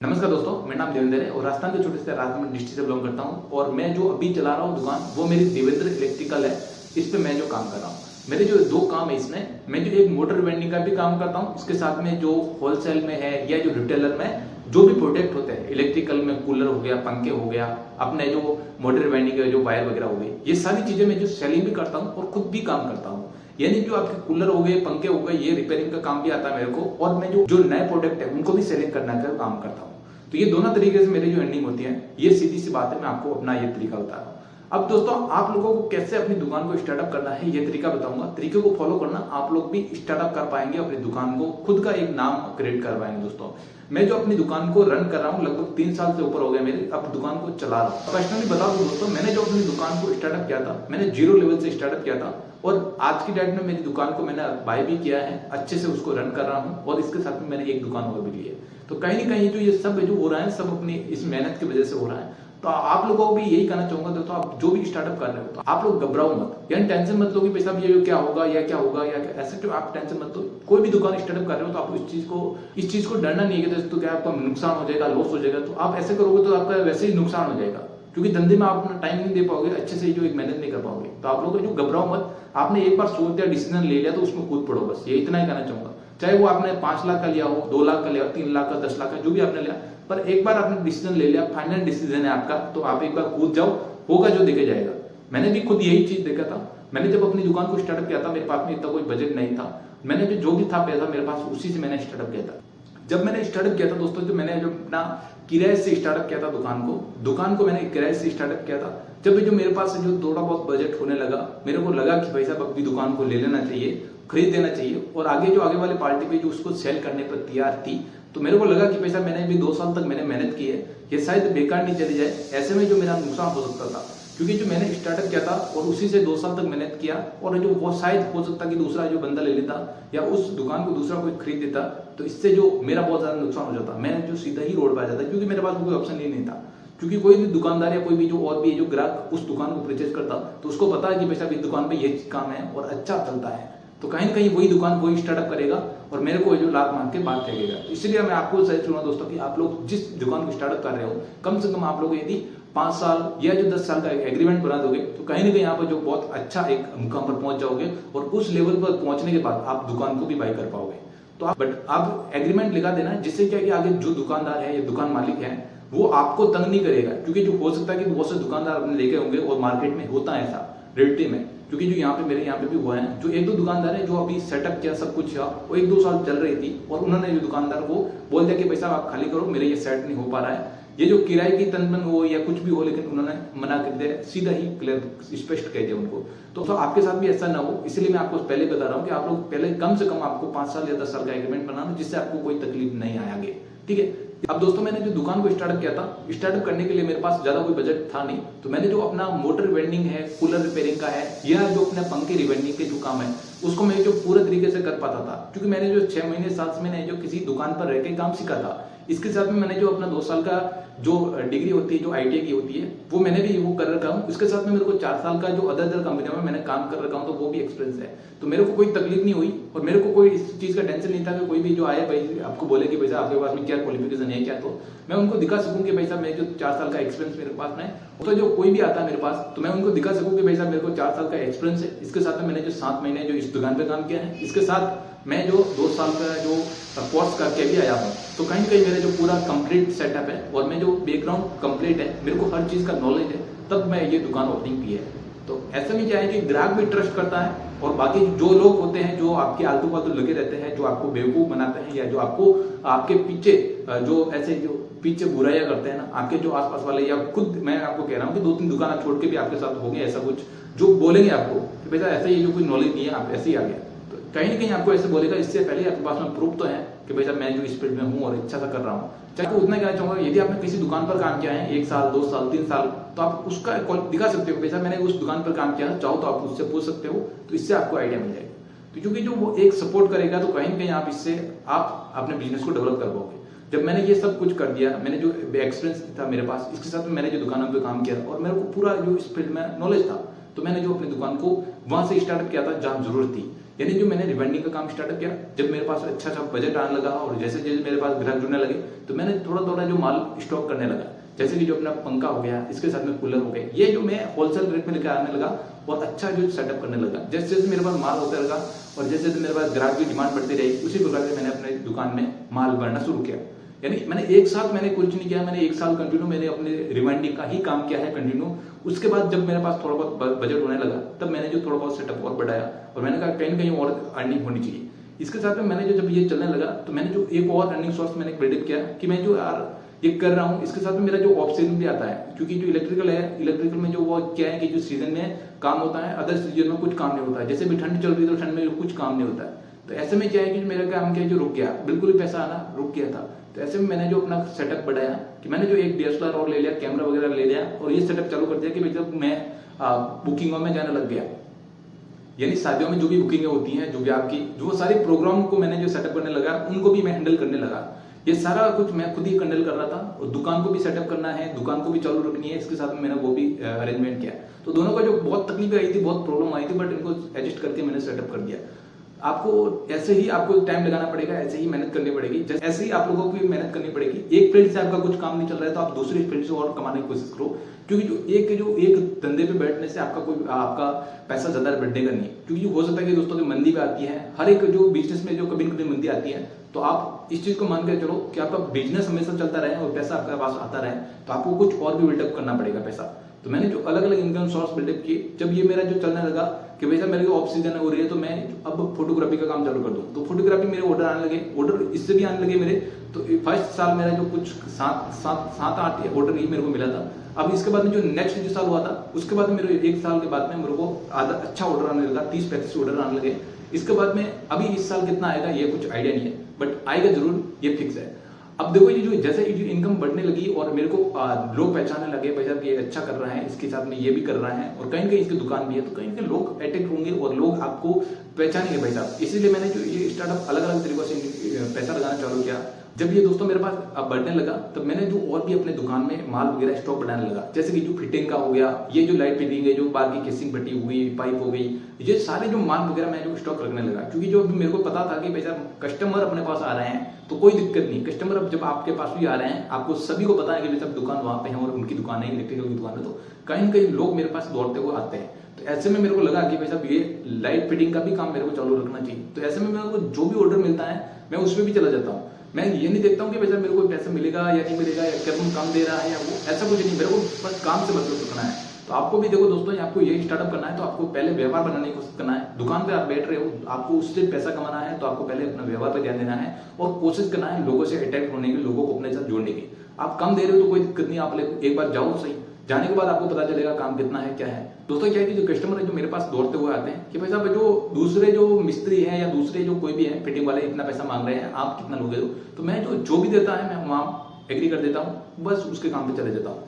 नमस्कार दोस्तों, मेरा नाम देवेंद्र है और राजस्थान के छोटे से राजस्थान डिस्ट्रिक्ट से बिलोंग करता हूं। और मैं जो अभी चला रहा हूं दुकान, वो मेरी देवेंद्र इलेक्ट्रिकल है। इस पे मैं जो काम कर रहा हूं, मेरे जो दो काम है इसमें, मैं जो एक मोटर वेंडिंग का भी काम करता हूं, उसके साथ में जो होलसेल में है या जो रिटेलर में जो भी प्रोडक्ट होते हैं, इलेक्ट्रिकल में कूलर हो गया, पंखे हो गया, अपने जो मोटर वेंडिंग के जो वायर वगैरह हो गई, ये सारी चीजें मैं जो सेलिंग भी करता हूँ और खुद भी काम करता हूँ। यानी जो आपके कूलर हो गए, पंखे हो गए, ये रिपेयरिंग का काम भी आता है मेरे को। और मैं जो नए प्रोडक्ट है उनको भी सेलिंग करने का काम करता हूँ। तो ये दोनों तरीके से मेरी जो अर्निंग होती है, ये सीधी सी बात है। मैं आपको अपना ये तरीका बता रहा हूँ। अब दोस्तों, आप लोगों को कैसे अपनी दुकान को स्टार्टअप करना है, ये तरीका बताऊंगा। तरीके को फॉलो करना, आप लोग भी स्टार्टअप कर पाएंगे, अपनी दुकान को खुद का एक नाम क्रिएट कर पाएंगे। दोस्तों, मैं जो अपनी दुकान को रन कर रहा हूँ, लगभग 3 साल से ऊपर हो गए मेरे, अब दुकान को चला रहा हूँ। पर्सनली बता दूं दोस्तों, मैंने जो अपनी दुकान को स्टार्टअप किया था, मैंने 0 लेवल से स्टार्टअप किया था। और आज की डेट में मेरी दुकान को मैंने बाय भी किया है, अच्छे से उसको रन कर रहा हूँ। और इसके साथ में मैंने एक दुकान और भी ली है। तो कहीं ना कहीं जो ये सब जो हो रहा है, सब अपनी इस मेहनत की वजह से हो रहा है। तो आप लोगों को भी यही कहना चाहूंगा दोस्तों, आप जो भी स्टार्टअप कर रहे हो, तो आप लोग घबराओ मत, यानी टेंशन मत लो कि पैसा ये क्या होगा या क्या होगा या क्या, ऐसे तो आप टेंशन मत लो। कोई भी दुकान स्टार्टअप कर रहे हो तो आप इस चीज को डरना नहीं है कि तो क्या आपका नुकसान हो जाएगा, लॉस हो जाएगा। तो आप ऐसे करोगे तो आपका वैसे ही नुकसान हो जाएगा, क्योंकि धंधे में आप अपना टाइम नहीं दे पाओगे, अच्छे से जो एक मेहनत नहीं कर पाओगे। तो आप लोग जो घबराओ मत, आपने एक बार सोच दिया, डिसीजन ले लिया, तो उसमें कूद पड़ो, बस ये इतना ही कहना चाहूंगा। चाहे वो आपने 5 लाख का लिया हो, 2 लाख का लिया, 3 लाख का, 10 लाख का, जो भी आपने लिया, पर एक बार आपने डिसीजन ले लिया, फाइनल डिसीजन है आपका, तो आप एक बार कूद जाओ, होगा जो देखे जाएगा। मैंने भी खुद यही चीज देखा था। मैंने जब अपनी दुकान को स्टार्टअप किया था, मेरे पास में इतना कोई बजट नहीं था। मैंने जो भी था पैसा मेरे पास, उसी से मैंने स्टार्टअप किया था। जब मैंने स्टार्टअप किया था दोस्तों, जो मैंने जो अपना किराए से स्टार्टअप किया था दुकान को मैंने किराए से स्टार्टअप किया था। जब जो मेरे पास जो थोड़ा बहुत बजट होने लगा, मेरे को लगा कि भाई साहब अपनी दुकान को ले लेना चाहिए, खरीद देना चाहिए। और आगे वाले पार्टी पे जो उसको सेल करने पर तैयार थी, तो मेरे को लगा कि पैसा मैंने भी 2 साल तक मैंने मेहनत की है, ये शायद बेकार नहीं चली जाए। ऐसे में जो मेरा नुकसान हो सकता था, क्योंकि जो मैंने स्टार्टअप किया था और उसी से 2 साल तक मेहनत किया, और जो वो शायद हो सकता कि दूसरा जो बंदा ले लेता या उस दुकान को दूसरा कोई खरीद देता, तो इससे जो मेरा बहुत ज्यादा नुकसान हो जाता। मैं जो सीधा ही रोड पर आ जाता, क्योंकि मेरे पास कोई ऑप्शन ही नहीं था। क्योंकि कोई भी दुकानदार या कोई भी जो और भी जो ग्राहक उस दुकान को परचेज करता, तो उसको पता है कि पैसा इस दुकान पे ये काम है और अच्छा चलता है, तो कहीं ना कहीं वही दुकान वही स्टार्टअप करेगा और मेरे को जो लाभ मांग के बात करेगा। इसलिए मैं आपको सजेस्ट करूंगा दोस्तों कि आप लोग जिस दुकान को स्टार्टअप कर रहे हो, कम से कम आप लोग यदि 5 साल या जो 10 साल का एग्रीमेंट बना दोगे, तो कहीं ना कहीं यहाँ पर जो बहुत अच्छा एक मुकाम पर पहुंच जाओगे। और उस लेवल पर पहुंचने के बाद आप दुकान को भी बाय कर पाओगे। तो आप एग्रीमेंट लिखा देना, जिससे क्या कि आगे जो दुकानदार है या दुकान मालिक है, वो आपको तंग नहीं करेगा। क्योंकि जो हो सकता है कि बहुत से दुकानदार अपने लेके होंगे, और मार्केट में होता है ऐसा रियलिटी में। क्योंकि जो यहाँ पे मेरे यहाँ पे भी हुआ है, जो 1-2 दुकानदार है जो अभी सेटअप किया, सब कुछ किया, वो 1-2 साल चल रही थी, और उन्होंने जो दुकानदार को बोल दिया कि पैसा आप खाली करो, मेरे ये सेट नहीं हो पा रहा है, ये जो किराए की तनमन हो या कुछ भी हो, लेकिन उन्होंने मना कर दिया, सीधा ही क्लियर स्पष्ट कह दिया उनको। तो आपके साथ भी ऐसा ना हो, इसलिए मैं आपको पहले बता रहा हूँ कि आप लोग पहले कम से कम आपको 5 साल या 10 साल का एग्रीमेंट बनाना, जिससे आपको कोई तकलीफ नहीं आए आगे। ठीक है। अब दोस्तों, मैंने जो दुकान को स्टार्टअप किया था, स्टार्टअप करने के लिए मेरे पास ज्यादा कोई बजट था नहीं। तो मैंने जो अपना मोटर वेंडिंग है, कूलर रिपेयरिंग का है, या जो अपने पंखे रिवेंडिंग के जो काम है, उसको मैं जो पूरे तरीके से कर पाता था। क्योंकि मैंने जो 6 महीने 7 महीने जो किसी दुकान पर रह के काम सीखा था, इसके साथ में मैंने जो अपना 2 साल का जो डिग्री होती है, जो ITI की होती है, वो मैंने भी वो कर रखा हूँ। इसके साथ में मेरे को 4 साल का जो अदर कंपनियों में मैंने काम कर रखा हूँ, तो वो भी एक्सपीरियंस है। तो मेरे को कोई तकलीफ नहीं हुई, और मेरे को कोई इस चीज का टेंशन नहीं था कि कोई भी जो आए भाई आपको बोले कि भैया आपके पास में क्या क्वालिफिकेशन है क्या, तो मैं उनको दिखा सकूं कि भाई साहब मैं जो 4 साल का एक्सपीरियंस मेरे पास में, तो जो कोई भी आता है मेरे पास, तो मैं उनको दिखा सकूं कि भाई साहब मेरे को 4 साल का एक्सपीरियंस है। इसके साथ में मैंने जो 7 महीने जो इस दुकान पे काम किया है, इसके साथ मैं जो 2 साल का जो कोर्स करके भी आया हूँ। तो कहीं ना कहीं मेरा जो पूरा कंप्लीट सेटअप है, और मैं जो बैकग्राउंड कंप्लीट है, मेरे को हर चीज का नॉलेज है, तब मैं ये दुकान ओपनिंग की है। तो ऐसा भी क्या है कि ग्राहक भी ट्रस्ट करता है, और बाकी जो लोग होते हैं जो आपके आलतू फालतू लगे रहते हैं, जो आपको बेवकूफ बनाते हैं, या जो आपको आपके पीछे जो ऐसे जो पीछे बुराइयां करते हैं ना, आपके जो आसपास वाले, या खुद मैं आपको कह रहा हूँ कि 2-3 दुकान आप छोड़ के भी आपके साथ हो गया ऐसा कुछ, जो बोलेंगे आपको कि बेटा ऐसा ही, जो कोई नॉलेज नहीं है, आप ऐसे ही आ गया, तो कहीं ना कहीं आपको ऐसे बोलेगा। इससे पहले आपके पास में प्रूफ तो है कि भाई साहब मैं जो स्पीड में हूँ और अच्छा सा कर रहा हूँ। चाहे उतना कहना चाहूंगा, यदि आपने किसी दुकान पर काम किया है 1 साल 2 साल 3 साल, तो आप उसका दिखा सकते हो, पैसा मैंने उस दुकान पर काम किया, चाहो तो आप उससे पूछ सकते हो, तो इससे आपको आइडिया मिल जाएगा। तो क्योंकि जो वो एक सपोर्ट करेगा, तो कहीं ना कहीं आप इससे आप अपने बिजनेस को डेवलप कर पाओगे। जब मैंने ये सब कुछ कर दिया, मैंने जो एक्सपीरियंस था मेरे पास, इसके साथ में मैंने जो दुकानों पे काम किया, और मेरे को पूरा जो इस फील्ड में नॉलेज था, तो मैंने जो अपनी दुकान को वहां से स्टार्ट किया था जहां जरूरत थी। यानी जो मैंने रिवेंडिंग का काम स्टार्ट किया, जब मेरे पास अच्छा सा बजट आने लगा और जैसे जैसे मेरे पास ग्राहक जुड़ने लगे तो मैंने थोड़ा थोड़ा जो माल स्टॉक करने लगा, जैसे कि जो अपना पंखा हो गया, इसके साथ में कूलर हो गए, ये जो मैं होलसेल रेट में लेकर आने लगा और अच्छा जो सेटअप करने लगा। जैसे जैसे मेरे पास माल होता लगा और जैसे जैसे मेरे पास ग्राहक की डिमांड बढ़ती रही, उसी प्रकार से मैंने अपने दुकान में माल भरना शुरू किया। यानी मैंने एक साथ मैंने कुछ नहीं किया, मैंने एक साल कंटिन्यू मैंने अपने रिवाइंडिंग का ही काम किया है कंटिन्यू। उसके बाद जब मेरे पास थोड़ा बहुत बजट होने लगा तब मैंने जो थोड़ा बहुत सेटअप और बढ़ाया और मैंने कहा कहीं ना कहीं और अर्निंग होनी चाहिए। इसके साथ में मैंने जो जब ये चलने लगा तो मैंने जो एक और अर्निंग सोर्स मैंने बिल्डअप किया कि मैं जो यार ये कर रहा हूँ इसके साथ में मेरा जो ऑफ सीजन भी आता है, क्योंकि जो इलेक्ट्रिकल है, इलेक्ट्रिकल में जो वो क्या है कि जो सीजन में काम होता है, अदर सीजन में कुछ काम नहीं होता है। जैसे भी ठंड चल रही है तो ठंड में कुछ काम नहीं होता है। तो ऐसे में क्या है कि मेरा काम क्या है जो रुक गया, बिल्कुल ही पैसा आना रुक गया था। तो ऐसे में मैंने जो अपना सेटअप बढ़ाया कि मैंने जो एक DSLR और ले लिया, कैमरा वगैरह ले लिया और ये सेटअप चालू कर दिया कि जब मैं बुकिंगों में जाने लग गया, यानी शादियों में जो भी बुकिंगें होती हैं, जो भी आपकी जो सारे प्रोग्राम को मैंने जो सेटअप करने लगा उनको भी मैं हैंडल करने लगा। ये सारा कुछ मैं खुद ही हैंडल कर रहा था और दुकान को भी सेटअप करना है, दुकान को भी चालू रखनी है, इसके साथ में मैंने वो भी अरेंजमेंट किया। तो दोनों का जो बहुत तकलीफ आई थी, बहुत प्रॉब्लम आई थी, बट इनको एडजस्ट करके मैंने सेटअप कर दिया। आपको ऐसे ही आपको टाइम लगाना पड़ेगा, ऐसे ही मेहनत करनी पड़ेगी, ऐसे ही आप लोगों को भी मेहनत करनी पड़ेगी। एक फील्ड से आपका कुछ काम नहीं चल रहा है तो आप दूसरी फील्ड से और कमाने की कोशिश करो, क्योंकि जो एक धंधे पे बैठने से आपका पैसा ज्यादा बढ़ेगा नहीं। क्योंकि हो सकता है कि दोस्तों जो मंदी भी आती है, हर एक जो बिजनेस में जो कभी न कभी मंदी आती है, तो आप इस चीज को मान कर चलो कि आपका बिजनेस हमेशा चलता रहे और पैसा आपके पास आता रहे, तो आपको कुछ और भी बिल्डअप करना पड़ेगा पैसा। तो मैंने जो अलग अलग इनकम सोर्स बिल्डअप किए, जब ये मेरा जो चलने लगा कि भैया मेरे को ऑफ सीजन हो रही है तो मैं अब फोटोग्राफी का काम चालू कर दूं, तो फोटोग्राफी मेरे ऑर्डर आने लगे, ऑर्डर इससे भी आने लगे मेरे। तो फर्स्ट साल मेरा जो कुछ 7-8 ऑर्डर ही मेरे को मिला था। अब इसके बाद में जो नेक्स्ट जो साल हुआ था, उसके बाद मेरे एक साल के बाद में मेरे को आधा अच्छा ऑर्डर आने लगा, 30-35 ऑर्डर आने लगे। इसके बाद में अभी इस साल कितना आएगा ये कुछ आइडिया नहीं है, बट आएगा जरूर, ये फिक्स है। अब देखो ये जो जैसे ये जो इनकम बढ़ने लगी और मेरे को लोग पहचानने लगे, भाई साहब ये अच्छा कर रहा है, इसके साथ में ये भी कर रहा है और कहीं ना कहीं इसकी दुकान भी है, तो कहीं ना कहीं लोग अट्रैक्ट होंगे और लोग आपको पहचानेंगे भाई साहब। इसीलिए मैंने जो ये स्टार्टअप अलग अलग तरीकों से पैसा लगाना चालू किया। जब ये दोस्तों मेरे पास बढ़ने लगा तब मैंने जो और भी अपने दुकान में माल वगैरह स्टॉक बनाने लगा, जैसे कि जो फिटिंग का हो गया, ये जो लाइट फिटिंग है, जो बाकी केसिंग पट्टी हो गई, पाइप हो गई, ये सारे जो माल वगैरह मैं जो स्टॉक रखने लगा। क्योंकि जो मेरे को पता था कि भाई साहब कस्टमर अपने पास आ रहे हैं तो कोई दिक्कत नहीं, कस्टमर अब जब आपके पास भी आ रहे हैं, आपको सभी को पता है कि भाई साहब दुकान वहां पे है और उनकी दुकान है, इलेक्ट्रिकल की दुकान है, तो कहीं ना कहीं लोग मेरे पास दौड़ते हुए आते हैं। तो ऐसे में मेरे को लगा कि भाई साहब ये लाइट फिटिंग का भी काम मेरे को चालू रखना चाहिए। तो ऐसे में मेरे को जो भी ऑर्डर मिलता है मैं उसमें भी चला जाता हूँ। मैं ये नहीं देखता हूँ कि भाई साहब मेरे को पैसा मिलेगा या नहीं मिलेगा, या कम दे रहा है या वो, ऐसा कुछ नहीं। मेरे को बस काम से मतलब रखना है। तो आपको भी देखो दोस्तों, आपको ये स्टार्टअप करना है तो आपको पहले व्यवहार बनाने की कोशिश करना है। दुकान पे आप बैठ रहे हो, आपको उससे पैसा कमाना है तो आपको पहले अपना व्यवहार पे ध्यान देना है और कोशिश करना है लोगों से अटैच होने की, लोगों को अपने साथ जोड़ने की। आप कम दे रहे हो तो कोई दिक्कत नहीं, आप एक बार जाओ सही, जाने के बाद आपको पता चलेगा काम कितना है क्या है। दोस्तों क्या है कि जो कस्टमर है जो मेरे पास दौड़ते हुए आते हैं कि भाई साहब जो दूसरे जो मिस्त्री हैं या दूसरे जो कोई भी है फिटिंग वाले इतना पैसा मांग रहे हैं, आप कितना लोगे? तो मैं जो भी देता है मैं वहां एग्री कर देता हूँ, बस उसके काम पे चले जाता हूँ।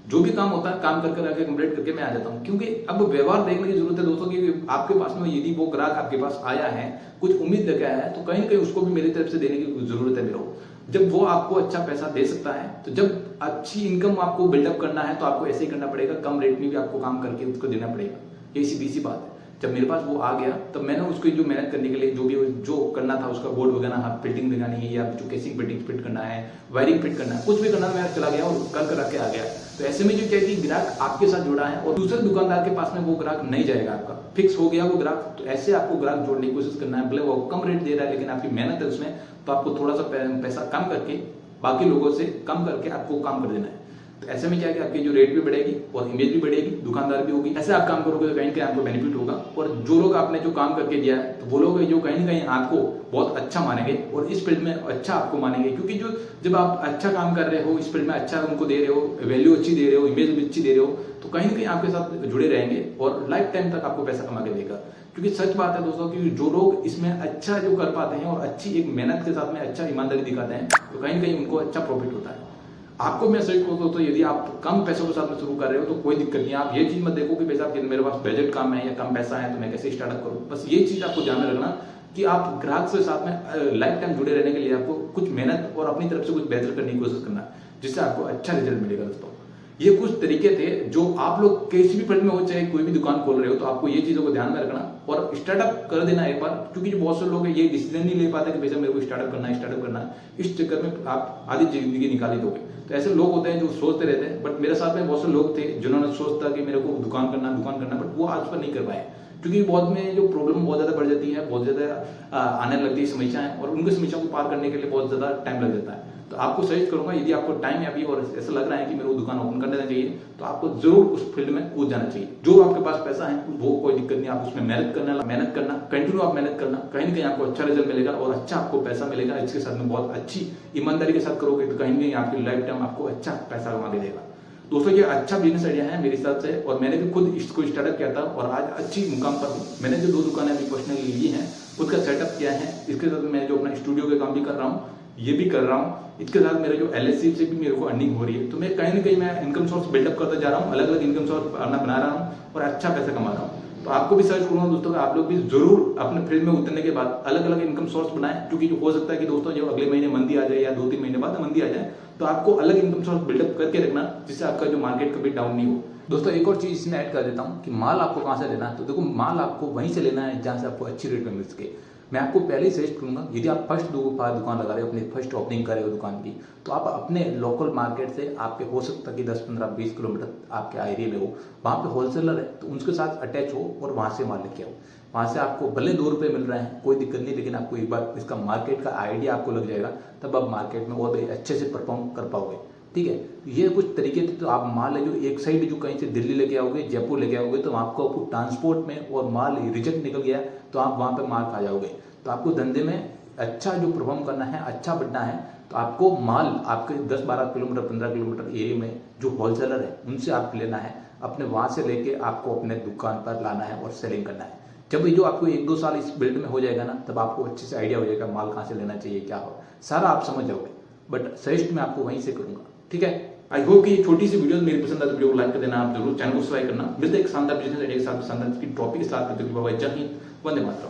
जो भी काम होता है काम करके आके कंप्लीट करके मैं आ जाता हूँ। क्योंकि अब व्यवहार देखने की जरूरत है दोस्तों कि आपके पास में यदि वो ग्राहक आपके पास आया है, कुछ उम्मीद लेके आया है, तो कहीं ना कहीं उसको भी मेरी तरफ से देने की जरूरत है मेरे को। जब वो आपको अच्छा पैसा दे सकता है, तो जब अच्छी इनकम आपको बिल्डअप करना है तो आपको ऐसे ही करना पड़ेगा, कम रेट में भी आपको काम करके उसको देना पड़ेगा। ये सीधी सी बात है। जब मेरे पास वो आ गया तब मैंने उसको जो मेहनत करने के लिए जो करना था, उसका बोर्ड वगैरह फिटिंग लगानी है या जो केसिंग फिटिंग फिट करना है, वायरिंग फिट करना है, कुछ भी करना, मैं चला गया और कर के आ गया। तो ऐसे में जो क्या कि ग्राहक आपके साथ जुड़ा है और दूसरे दुकानदार के पास में वो ग्राहक नहीं जाएगा, आपका फिक्स हो गया वो ग्राहक। तो ऐसे आपको ग्राहक जोड़ने की कोशिश करना है। भले वो कम रेट दे रहा है लेकिन आपकी मेहनत है उसमें, तो आपको थोड़ा सा पैसा कम करके बाकी लोगों से कम करके आपको काम कर देना है। तो ऐसे में क्या है कि आपकी जो रेट भी बढ़ेगी और इमेज भी बढ़ेगी, दुकानदार भी होगी। ऐसे आप काम करोगे तो कहीं ना कहीं आपको बेनिफिट होगा। और जो लोग आपने जो काम करके दिया है तो वो लोग जो कहीं ना कहीं आपको बहुत अच्छा मानेंगे और इस फील्ड में अच्छा आपको मानेंगे। क्योंकि जो जब आप अच्छा काम कर रहे हो, इस फील्ड में अच्छा उनको दे रहे हो, वैल्यू अच्छी दे रहे हो, इमेज भी अच्छी दे रहे हो, तो कहीं ना कहीं आपके साथ जुड़े रहेंगे और लाइफ टाइम तक आपको पैसा कमा के देगा। क्योंकि सच बात है दोस्तों कि जो लोग इसमें अच्छा जो कर पाते हैं और अच्छी एक मेहनत के साथ में अच्छा ईमानदारी दिखाते हैं, तो कहीं ना कहीं उनको अच्छा प्रॉफिट होता है। आपको मैं सही कहूँ तो यदि आप कम पैसों के साथ में शुरू कर रहे हो तो कोई दिक्कत नहीं। आप ये चीज मत देखो कि पैसा मेरे पास बजट कम है या कम पैसा है तो मैं कैसे स्टार्टअप करूँ। बस ये चीज आपको ध्यान में रखना कि आप ग्राहक से साथ में लाइफ टाइम जुड़े रहने के लिए आपको कुछ मेहनत और अपनी तरफ से कुछ बेहतर करने की कोशिश करना, जिससे आपको अच्छा रिजल्ट मिलेगा दोस्तों। ये कुछ तरीके थे जो आप लोग किसी भी फील्ड में हो, चाहे कोई भी दुकान खोल रहे हो, तो आपको ये चीजों को ध्यान में रखना और स्टार्टअप कर देना एक बार। क्योंकि जो बहुत से लोग हैं ये डिसीजन नहीं ले पाते कि भैया मेरे को स्टार्टअप करना है, स्टार्टअप करना है, इस चक्कर में आप आधी जिंदगी निकाल ही दोगे। तो ऐसे लोग होते हैं जो सोचते रहते हैं, बट मेरे साथ में बहुत से लोग थे जिन्होंने सोचता कि मेरे को दुकान करना, बट वो आज पर नहीं कर पाए, क्योंकि बहुत में जो प्रॉब्लम बहुत ज्यादा बढ़ जाती है, बहुत ज्यादा आने लगती है समस्याएं, और उनकी समस्याओं को पार करने के लिए बहुत ज्यादा टाइम लग जाता है। तो आपको सजेस्ट करूंगा, यदि आपको टाइम है अभी और ऐसा लग रहा है कि मेरे को दुकान ओपन कर देना चाहिए, तो आपको जरूर उस फील्ड में कूद जाना चाहिए। जो आपके पास पैसा है वो कोई दिक्कत नहीं, आप उसमें मेहनत करना, कंटिन्यू आप मेहनत करना, कहीं ना कहीं आपको अच्छा रिजल्ट मिलेगा और अच्छा आपको पैसा मिलेगा। इसके साथ में बहुत अच्छी ईमानदारी के साथ करोगे तो कहीं ना कहीं आपकी लाइफ टाइम आपको अच्छा पैसा कमा के देगा। दोस्तों ये अच्छा बिजनेस आइडिया है मेरे हिसाब से, और मैंने भी खुद इसको स्टार्टअप किया था और आज अच्छी मुकाम पर हूँ। मैंने जो 2 दुकानें अभी पर्सनली ली हैं उसका सेटअप किया है, इसके साथ मैं जो अपना स्टूडियो का काम भी कर रहा हूँ, ये भी कर रहा हूँ, इसके साथ मेरे जो LSC से भी मेरे को अर्निंग हो रही है। तो मैं कहीं ना कहीं मैं इनकम सोर्स बिल्डअप करता जा रहा हूँ, अलग अलग इनकम सोर्स बना रहा हूँ और अच्छा पैसा कमा रहा हूँ। तो आपको भी सर्च करूंगा दोस्तों, आप लोग भी जरूर अपने फील्ड में उतरने के बाद अलग अलग इनकम सोर्स बनाएं, क्योंकि जो हो सकता है कि दोस्तों जो अगले महीने मंदी आ जाए या 2-3 महीने बाद मंदी आ जाए, तो आपको अलग इनकम सोर्स बिल्डअप करके रखना, जिससे आपका जो मार्केट कभी डाउन नहीं हो। दोस्तों एक और चीज इसमें ऐड कर देता हूँ कि माल आपको कहाँ से लेना है। तो देखो, माल आपको वहीं से लेना है जहाँ से आपको अच्छी रेट में मिल सके। मैं आपको पहले ही सजेस्ट करूंगा, यदि आप फर्स्ट दुकान लगा रहे हो, अपनी फर्स्ट ओपनिंग कर रहे हो दुकान की, तो आप अपने लोकल मार्केट से, आपके हो सकता है कि 10-15-20 किलोमीटर आपके एरिया में हो, वहाँ पे होलसेलर है तो उनके साथ अटैच हो और वहाँ से माल लेके आओ। वहाँ से आपको भले 2 रुपये मिल रहे हैं, कोई दिक्कत नहीं, लेकिन आपको एक बार इसका मार्केट का आइडिया आपको लग जाएगा, तब आप मार्केट में और भी अच्छे से परफॉर्म कर पाओगे। ठीक है, ये कुछ तरीके थे। तो आप माल है जो एक साइड जो कहीं से दिल्ली लेके आओगे, जयपुर लेके आओगे, तो आपको ट्रांसपोर्ट में और माल रिजेक्ट निकल गया तो आप वहाँ पे माल खा जाओगे। तो आपको धंधे में अच्छा जो परफॉर्म करना है, अच्छा बढ़ना है, तो आपको माल आपके 10-12 किलोमीटर 15 किलोमीटर एरिया में जो होलसेलर है उनसे आप लेना है, अपने वहाँ से लेके आपको अपने दुकान पर लाना है और सेलिंग करना है। जब ये जो आपको 1-2 साल इस फील्ड में हो जाएगा ना, तब आपको अच्छे से आइडिया हो जाएगा माल कहाँ से लेना चाहिए, क्या हो, सारा आप समझ जाओगे। बट सजेस्ट मैं आपको वहीं से करूंगा। ठीक है, आई होप कि छोटी सी वीडियो मेरी पसंद आए तो वीडियो को लाइक कर देना, आप जरूर चैनल को सब्सक्राइब करना। मिलते हैं एक शानदार बिजनेस आइडिया के साथ, शानदार टॉपिक के साथ। जय हिंद, वंदे मातरम।